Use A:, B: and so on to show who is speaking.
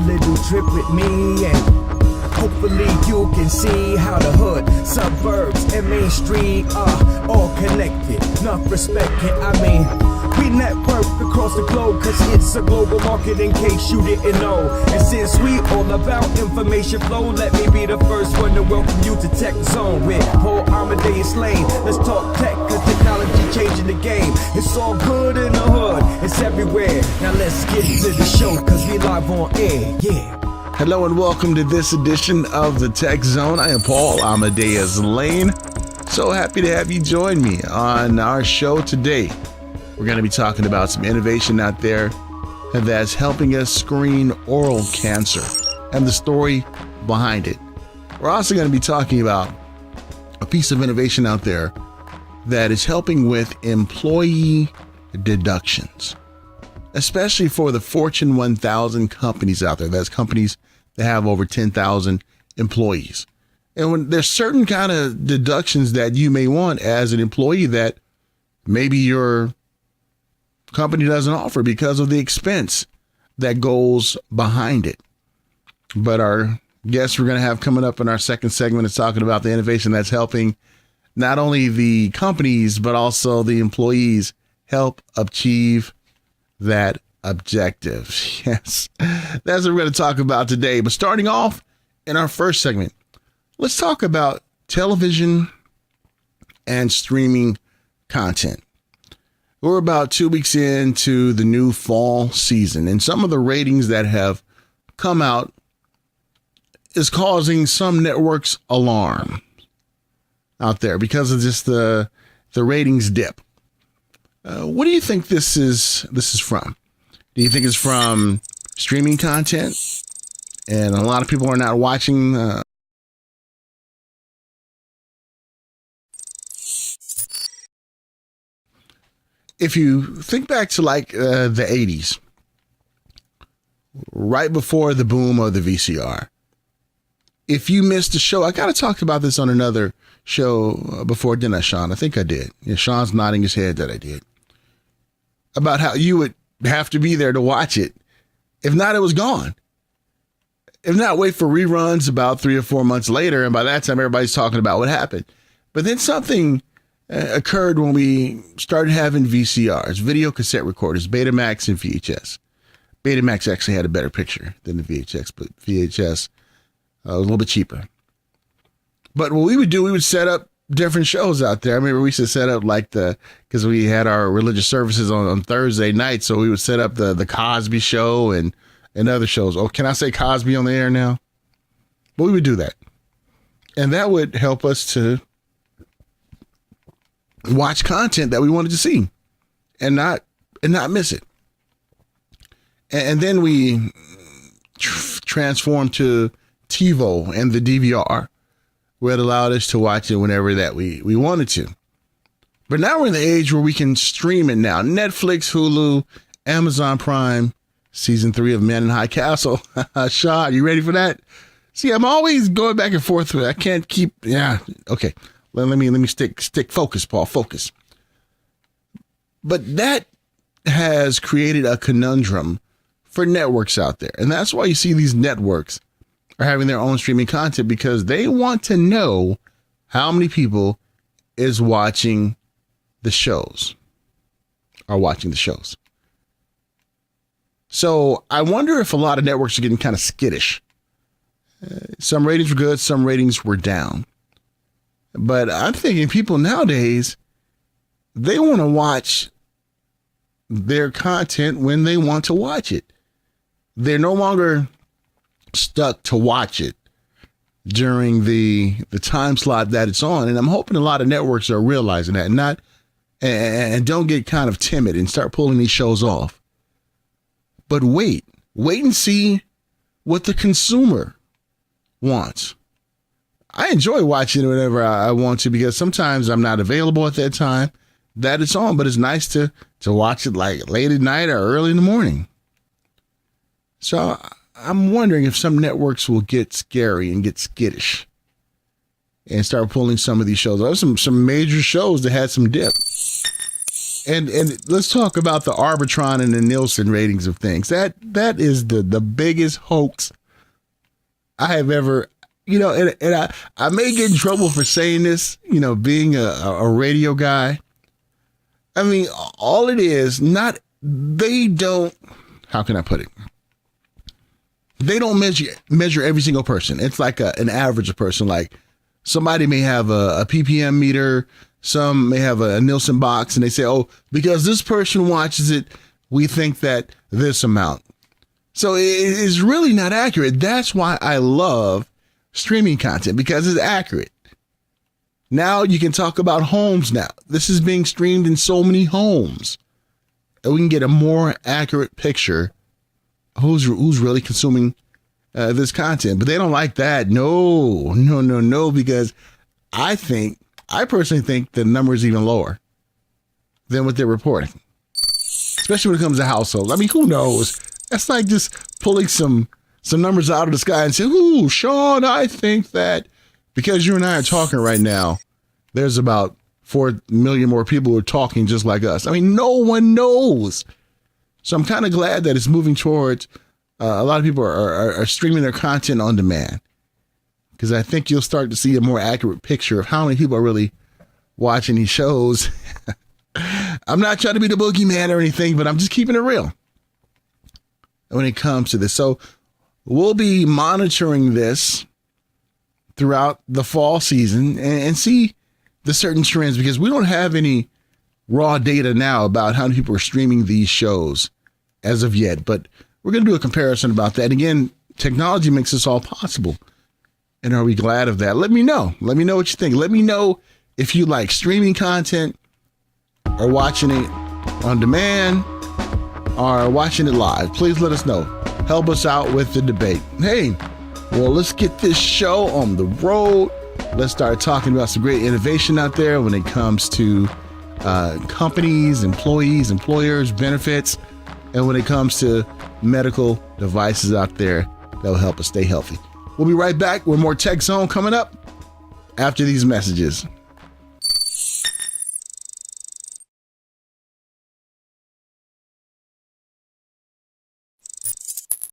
A: little trip with me, and hopefully you can see how the hood, suburbs, and Main Street are all connected. Enough respect, I mean, we network across the globe, cause it's a global market in case you didn't know. And since we all about information flow, let me be the first one to welcome you to Tech Zone with Paul Amadeus Lane. Let's talk tech, cause technology changing the game. It's all good in the hood, it's everywhere. Now let's get to the show, cause we live on air, yeah.
B: Hello and welcome to this edition of the Tech Zone. I am Paul Amadeus Lane. So happy to have you join me on our show today. We're going to be talking about some innovation out there that's helping us screen oral cancer and the story behind it. We're also going to be talking about a piece of innovation out there that is helping with employee deductions, especially for the Fortune 1000 companies out there. That's companies that have over 10,000 employees. And when there's certain kind of deductions that you may want as an employee that maybe your company doesn't offer because of the expense that goes behind it. But our guest we're going to have coming up in our second segment is talking about the innovation that's helping not only the companies, but also the employees help achieve that objective. Yes, that's what we're going to talk about today. But starting off in our first segment, let's talk about television and streaming content. We're about 2 weeks into the new fall season, and some of the ratings that have come out is causing some networks alarm out there because of just the ratings dip. What do you think this is from? Do you think it's from streaming content and a lot of people are not watching if you think back to like the 80s, right before the boom of the VCR, if you missed a show, I kind of talked about this on another show before, didn't I, Sean? I think I did. Yeah, Sean's nodding his head that I did. About how you would have to be there to watch it. If not, it was gone. If not, wait for reruns about 3 or 4 months later, and by that time, everybody's talking about what happened. But then something occurred when we started having VCRs, video cassette recorders, Betamax and VHS. Betamax actually had a better picture than the VHS, but VHS was a little bit cheaper. But what we would do, we would set up different shows out there. I remember we used to set up like because we had our religious services on Thursday night, so we would set up the Cosby Show and other shows. Oh, can I say Cosby on the air now? But we would do that. And that would help us to watch content that we wanted to see and not miss it. And then we transformed to TiVo and the DVR, where it allowed us to watch it whenever that we wanted to. But now we're in the age where we can stream it now. Netflix, Hulu, Amazon Prime, season 3 of Men in High Castle. Sean, you ready for that? See, I'm always going back and forth with it. I can't keep, yeah, okay. Let me stick focus, Paul, focus. But that has created a conundrum for networks out there. And that's why you see these networks are having their own streaming content, because they want to know how many people is watching the shows, are watching the shows. So I wonder if a lot of networks are getting kind of skittish. Some ratings were good, some ratings were down. But I'm thinking people nowadays, they want to watch their content when they want to watch it. They're no longer stuck to watch it during the time slot that it's on. And I'm hoping a lot of networks are realizing that and don't get kind of timid and start pulling these shows off. But wait and see what the consumer wants. I enjoy watching it whenever I want to, because sometimes I'm not available at that time that it's on, but it's nice to watch it like late at night or early in the morning. So I'm wondering if some networks will get scary and get skittish and start pulling some of these shows. There were some major shows that had some dip. And let's talk about the Arbitron and the Nielsen ratings of things. That is the biggest hoax I have ever, and I may get in trouble for saying this, being a radio guy. I mean, all it is, they don't, how can I put it? They don't measure every single person. It's like an average person. Like somebody may have a PPM meter, some may have a Nielsen box, and they say, oh, because this person watches it, we think that this amount. So it is really not accurate. That's why I love streaming content, because it's accurate. Now you can talk about homes now. This is being streamed in so many homes. And we can get a more accurate picture of who's really consuming this content. But they don't like that. No, because I personally think the number is even lower than what they're reporting, especially when it comes to households. I mean, who knows? That's like just pulling some numbers out of the sky and saying, ooh, Sean, I think that because you and I are talking right now, there's about 4 million more people who are talking just like us. I mean, no one knows. So I'm kind of glad that it's moving towards a lot of people are streaming their content on demand, because I think you'll start to see a more accurate picture of how many people are really watching these shows. I'm not trying to be the boogeyman or anything, but I'm just keeping it real when it comes to this. So we'll be monitoring this throughout the fall season and see the certain trends, because we don't have any raw data now about how many people are streaming these shows as of yet. But we're going to do a comparison about that. Again, technology makes this all possible. And are we glad of that? Let me know. Let me know what you think. Let me know if you like streaming content or watching it on demand or watching it live. Please let us know. Help us out with the debate. Hey, well, let's get this show on the road. Let's start talking about some great innovation out there when it comes to companies, employees, employers, benefits, and when it comes to medical devices out there that will help us stay healthy. We'll be right back with more Tech Zone coming up after these messages.